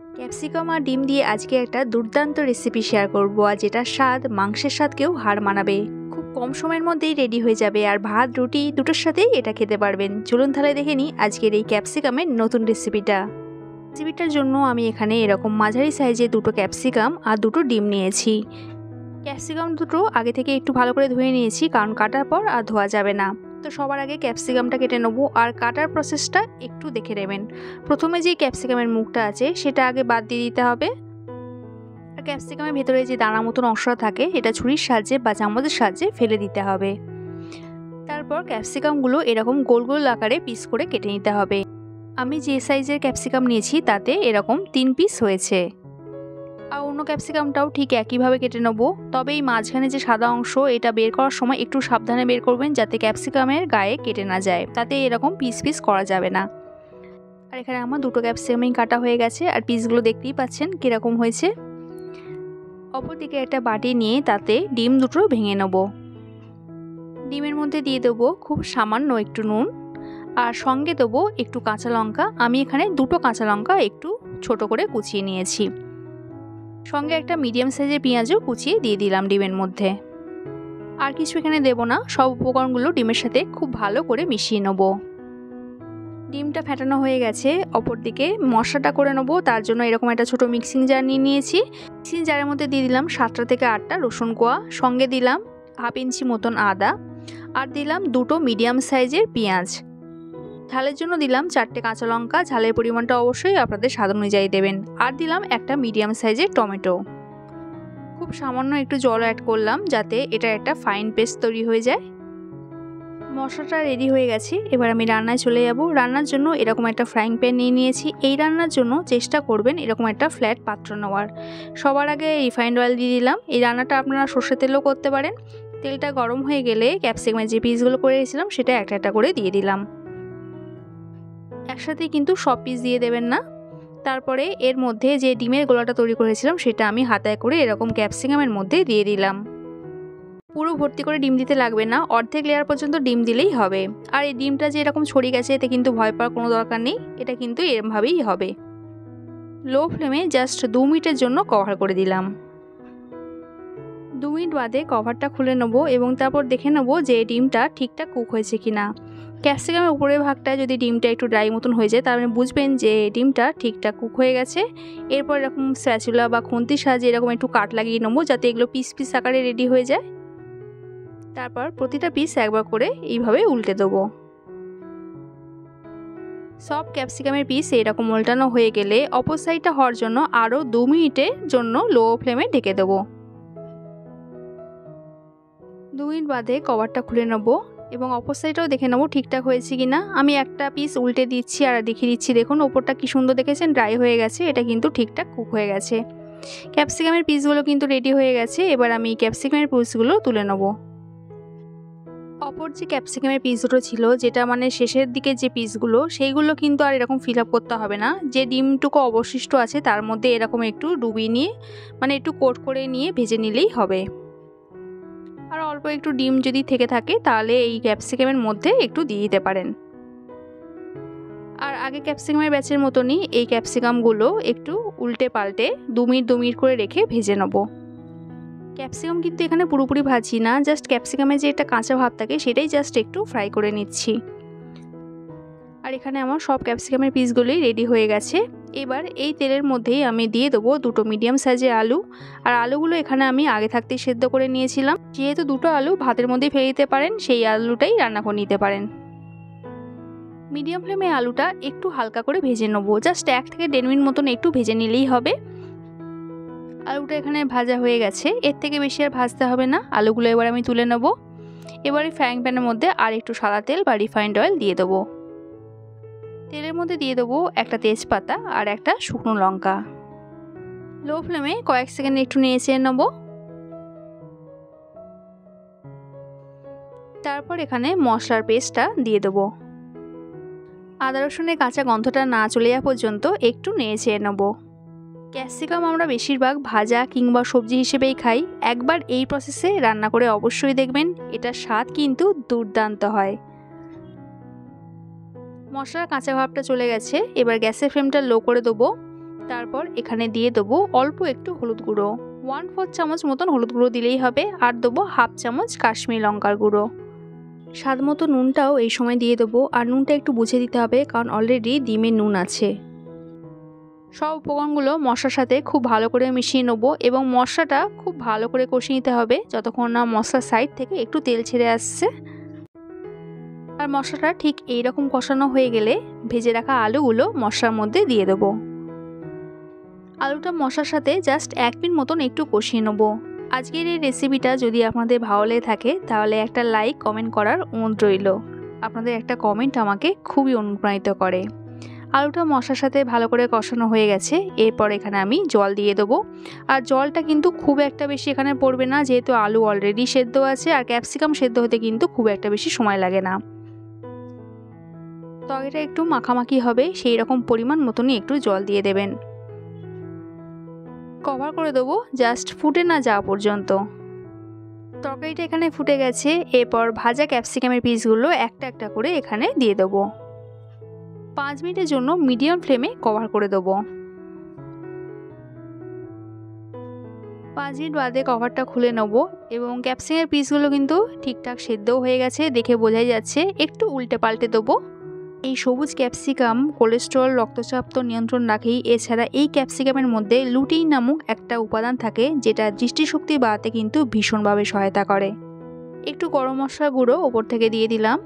Capsicum আর ডিম দিয়ে আজকে একটা দুর্দান্ত রেসিপি শেয়ার করব, আর যেটা স্বাদ মাংসের স্বাদকেও হার মানাবে। খুব কম সময়ের মধ্যেই রেডি হয়ে যাবে, আর ভাত রুটি দুটোর সাথেই এটা খেতে পারবেন। চলুন তাহলে দেখে নিই আজকের এই ক্যাপসিকামের নতুন রেসিপিটার জন্য আমি এখানে এরকম মাঝারি সাইজে দুটো ক্যাপসিকাম আর দুটো ডিম নিয়েছি। ক্যাপসিকাম দুটো আগে থেকে একটু ভালো করে ধুয়ে নিয়েছি, কারণ কাটার পর আর ধোয়া যাবে না। তো সবার আগে ক্যাপসিকামটা কেটে নেবো, আর কাটার প্রসেসটা একটু দেখে নেবেন। প্রথমে যে ক্যাপসিকামের মুখটা আছে সেটা আগে বাদ দিয়ে দিতে হবে। আর ক্যাপসিকামের ভেতরে যে দানা মতন অংশটা থাকে এটা ছুরির সাহায্যে বা চামচের সাহায্যে ফেলে দিতে হবে। তারপর ক্যাপসিকামগুলো এরকম গোল গোল আকারে পিস করে কেটে নিতে হবে। আমি যে সাইজের ক্যাপসিকাম নিয়েছি তাতে এরকম 3 পিস হয়েছে। আর অন্য ক্যাপসিকামটাও ঠিক একইভাবে কেটে নেবো, তবে এই মাঝখানে যে সাদা অংশ এটা বের করার সময় একটু সাবধানে বের করবেন, যাতে ক্যাপসিকামের গায়ে কেটে না যায়, তাতে এরকম পিস পিস করা যাবে না। আর এখানে আমার দুটো ক্যাপসিকামই কাটা হয়ে গেছে, আর পিসগুলো দেখতেই পাচ্ছেন কীরকম হয়েছে। অপরদিকে একটা বাটি নিয়ে তাতে ডিম দুটো ভেঙে নেব। ডিমের মধ্যে দিয়ে দেবো খুব সামান্য একটু নুন, আর সঙ্গে দেবো একটু কাঁচা লঙ্কা। আমি এখানে দুটো কাঁচা লঙ্কা একটু ছোট করে কুচিয়ে নিয়েছি। সঙ্গে একটা মিডিয়াম সাইজের পেঁয়াজও কুচিয়ে দিয়ে দিলাম ডিমের মধ্যে। আর কিছু এখানে দেব না, সব উপকরণগুলো ডিমের সাথে খুব ভালো করে মিশিয়ে নেব। ডিমটা ফেটানো হয়ে গেছে, অপরদিকে মশলাটা করে নেবো। তার জন্য এরকম একটা ছোট মিক্সিং জার নিয়ে নিয়েছি। মিক্সিং জারের মধ্যে দিয়ে দিলাম 7টা থেকে 8টা রসুন কোয়া, সঙ্গে দিলাম 1/2 ইঞ্চি মতন আদা, আর দিলাম দুটো মিডিয়াম সাইজের পেঁয়াজ। ঝালের জন্য দিলাম 4টে কাঁচা লঙ্কা, ঝালের পরিমাণটা অবশ্যই আপনাদের স্বাদ অনুযায়ী দেবেন। আর দিলাম একটা মিডিয়াম সাইজের টমেটো। খুব সামান্য একটু জল অ্যাড করলাম যাতে এটা একটা ফাইন পেস্ট তৈরি হয়ে যায়। মশলাটা রেডি হয়ে গেছে, এবার আমি রান্নায় চলে যাব। রান্নার জন্য এরকম একটা ফ্রাইং প্যান নিয়ে নিয়েছি। এই রান্নার জন্য চেষ্টা করবেন এরকম একটা ফ্ল্যাট পাত্র নেওয়ার। সবার আগে রিফাইন্ড অয়েল দিয়ে দিলাম। এই রান্নাটা আপনারা সর্ষের তেলও করতে পারেন। তেলটা গরম হয়ে গেলে ক্যাপসিকামের যে পিসগুলো করে রেখেছিলাম সেটা একটা একটা করে দিয়ে দিলাম। একসাথে কিন্তু সব পিস দিয়ে দেবেন না। তারপরে এর মধ্যে যে ডিমের গোলাটা তৈরি করেছিলাম সেটা আমি হাতায় করে এরকম ক্যাপসিকামের মধ্যে দিয়ে দিলাম। পুরো ভর্তি করে ডিম দিতে লাগবে না, অর্ধেক লেয়ার পর্যন্ত ডিম দিলেই হবে। আর এই ডিমটা যে এরকম ছড়িয়ে গেছে এতে কিন্তু ভয় পাওয়ার কোনো দরকার নেই, এটা কিন্তু এরমভাবেই হবে। লো ফ্লেমে জাস্ট 2 মিনিটের জন্য কভার করে দিলাম। 2 মিনিট বাদে কভারটা খুলে নেব এবং তারপর দেখে নেব যে ডিমটা ঠিকঠাক কুক হয়েছে কিনা। ক্যাপসিকামের উপরের ভাগটা যদি ডিমটা একটু ড্রাই মতন হয়ে যায়, তার মানে বুঝবেন যে ডিমটা ঠিকঠাক কুক হয়ে গেছে। এরপর এরকম স্প্যাচুলা বা খুন্তির সাহায্যে এরকম একটু কাট লাগিয়ে নেবো, যাতে এগুলো পিস পিস আকারে রেডি হয়ে যায়। তারপর প্রতিটা পিস একবার করে এইভাবে উল্টে দেবো। সব ক্যাপসিকামের পিস এরকম উল্টানো হয়ে গেলে অপর সাইডটা হওয়ার জন্য আরও 2 মিনিটের জন্য লো ফ্লেমে ঢেকে দেবো। 2 মিনিট বাদে কভারটা খুলে নেবো এবং অপর সাইডটাও দেখে নেবো ঠিকঠাক হয়েছে কিনা। আমি একটা পিস উল্টে দিচ্ছি আর দেখিয়ে দিচ্ছি, দেখুন ওপরটা কি সুন্দর দেখেছেন ড্রাই হয়ে গেছে, এটা কিন্তু ঠিকঠাক কুক হয়ে গেছে। ক্যাপসিকামের পিসগুলো কিন্তু রেডি হয়ে গেছে। এবার আমি ক্যাপসিকামের পিসগুলো তুলে নেবো। অপর যে ক্যাপসিকামের পিস দুটো ছিল, যেটা মানে শেষের দিকে যে পিসগুলো, সেইগুলো কিন্তু আর এরকম ফিল আপ করতে হবে না। যে ডিমটুকু অবশিষ্ট আছে তার মধ্যে এরকম একটু ডুবিয়ে নিয়ে মানে একটু কোট করে নিয়ে ভেজে নিলেই হবে। আর অল্প একটু ডিম যদি থেকে থাকে তাহলে এই ক্যাপসিকামের মধ্যে একটু দিয়ে দিতে পারেন। আর আগে ক্যাপসিকামের ব্যাচের মতনই এই ক্যাপসিকামগুলো একটু উল্টে পাল্টে 2 মিনিট করে রেখে ভেজে নেব। ক্যাপসিকাম কিন্তু এখানে পুরোপুরি ভাজি না, জাস্ট ক্যাপসিকামের যে একটা কাঁচা ভাব থাকে সেটাই জাস্ট একটু ফ্রাই করে নিচ্ছি। আর এখানে আমার সব ক্যাপসিকামের পিসগুলোই রেডি হয়ে গেছে। এবার এই তেলের মধ্যেই আমি দিয়ে দেবো দুটো মিডিয়াম সাইজের আলু। আর আলুগুলো এখানে আমি আগে থাকতেই সেদ্ধ করে নিয়েছিলাম। যেহেতু দুটো আলু ভাতের মধ্যেই ফেলে দিতে পারেন, সেই আলুটাই রান্না করে নিতে পারেন। মিডিয়াম ফ্লেমে আলুটা একটু হালকা করে ভেজে নেবো, জাস্ট 1 থেকে 1.5 মিনিট মতন একটু ভেজে নিলেই হবে। আলুটা এখানে ভাজা হয়ে গেছে, এর থেকে বেশি আর ভাজতে হবে না। আলুগুলো এবার আমি তুলে নেব। এবারে ফ্রাইং প্যানের মধ্যে আর একটু সাদা তেল বা রিফাইন্ড অয়েল দিয়ে দেবো। তেলের মধ্যে দিয়ে দেবো একটা তেজপাতা আর একটা শুকনো লঙ্কা। লো ফ্লেমে কয়েক সেকেন্ড একটু নেড়ে নেব। তারপর এখানে মশলার পেস্টটা দিয়ে দেবো। আদা রসুনের কাঁচা গন্ধটা না চলে যাওয়া পর্যন্ত একটু নেড়ে নেব। ক্যাপসিকাম আমরা বেশিরভাগ ভাজা কিংবা সবজি হিসেবেই খাই। একবার এই প্রসেসে রান্না করে অবশ্যই দেখবেন, এটার স্বাদ কিন্তু দুর্দান্ত হয়। মশলার কাঁচা ভাবটা চলে গেছে, এবার গ্যাসের ফ্লেমটা লো করে দেবো। তারপর এখানে দিয়ে দেবো অল্প একটু হলুদ গুঁড়ো, 1/4 চামচ মতন হলুদ গুঁড়ো দিলেই হবে। আর দেবো 1/2 চামচ কাশ্মীরি লঙ্কার গুঁড়ো। স্বাদ মতো নুনটাও এই সময় দিয়ে দেবো, আর নুনটা একটু বুঝে দিতে হবে কারণ অলরেডি ডিমে নুন আছে। সব উপকরণগুলো মশলার সাথে খুব ভালো করে মিশিয়ে নেব এবং মশলাটা খুব ভালো করে কষিয়ে নিতে হবে যতক্ষণ না মশলার সাইড থেকে একটু তেল ছেড়ে আসছে। আর মশলাটা ঠিক এইরকম কষানো হয়ে গেলে ভেজে রাখা আলুগুলো মশলার মধ্যে দিয়ে দেবো। আলুটা মশলার সাথে জাস্ট 1 মিনিট মতন একটু কষিয়ে নেব। আজকের এই রেসিপিটা যদি আপনাদের ভালো লেগে থাকে তাহলে একটা লাইক কমেন্ট করার অনুরোধ রইল। আপনাদের একটা কমেন্ট আমাকে খুবই অনুপ্রাণিত করে। আলুটা মশলার সাথে ভালো করে কষানো হয়ে গেছে, এরপর এখানে আমি জল দিয়ে দেবো। আর জলটা কিন্তু খুব একটা বেশি এখানে পড়বে না, যেহেতু আলু অলরেডি সেদ্ধ আছে আর ক্যাপসিকাম সেদ্ধ হতে কিন্তু খুব একটা বেশি সময় লাগে না। তরকারিটা একটু মাখামাখি হবে সেই রকম পরিমাণ মতনই একটু জল দিয়ে দেবেন। কভার করে দেবো জাস্ট ফুটে না যাওয়া পর্যন্ত। তরকারিটা এখানে ফুটে গেছে, এরপর ভাজা ক্যাপসিকামের পিসগুলো একটা একটা করে এখানে দিয়ে দেবো। 5 মিনিটের জন্য মিডিয়াম ফ্লেমে কভার করে দেবো। 5 মিনিট বাদে কভারটা খুলে নেব এবং ক্যাপসিকামের পিসগুলো কিন্তু ঠিকঠাক সেদ্ধও হয়ে গেছে, দেখে বোঝাই যাচ্ছে। একটু উল্টে পাল্টে দেবো। এই সবুজ ক্যাপসিকাম কোলেস্টেরল রক্তচাপ তো নিয়ন্ত্রণ রাখেই, এছাড়া এই ক্যাপসিকামের মধ্যে লুটিন নামক একটা উপাদান থাকে যেটা দৃষ্টিশক্তি বাড়াতে কিন্তু ভীষণভাবে সহায়তা করে। একটু গরম মশলা গুঁড়ো ওপর থেকে দিয়ে দিলাম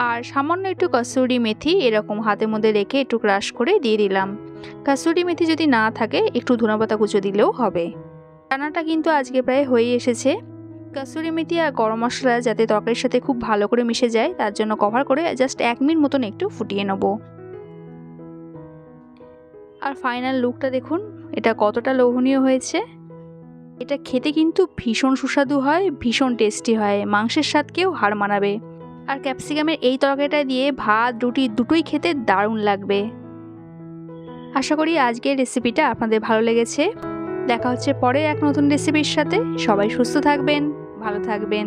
আর সামান্য একটু কসুরি মেথি এরকম হাতের মধ্যে রেখে একটু ক্রাশ করে দিয়ে দিলাম। কসুরি মেথি যদি না থাকে একটু ধনেপাতা কুচো দিলেও হবে। রান্নাটা কিন্তু আজকে প্রায় হয়ে এসেছে। কসুরি মেথি আর গরম মশলা যাতে তরকারির সাথে খুব ভালো করে মিশে যায় তার জন্য কভার করে জাস্ট 1 মিনিট মতন একটু ফুটিয়ে নেব। আর ফাইনাল লুকটা দেখুন, এটা কতটা লোভনীয় হয়েছে। এটা খেতে কিন্তু ভীষণ সুস্বাদু হয়, ভীষণ টেস্টি হয়, মাংসের স্বাদকেও হার মানাবে। আর ক্যাপসিকামের এই তরকারিটা দিয়ে ভাত রুটি দুটোই খেতে দারুণ লাগবে। আশা করি আজকের রেসিপিটা আপনাদের ভালো লেগেছে। দেখা হচ্ছে পরের এক নতুন রেসিপির সাথে। সবাই সুস্থ থাকবেন, ভালো থাকবেন।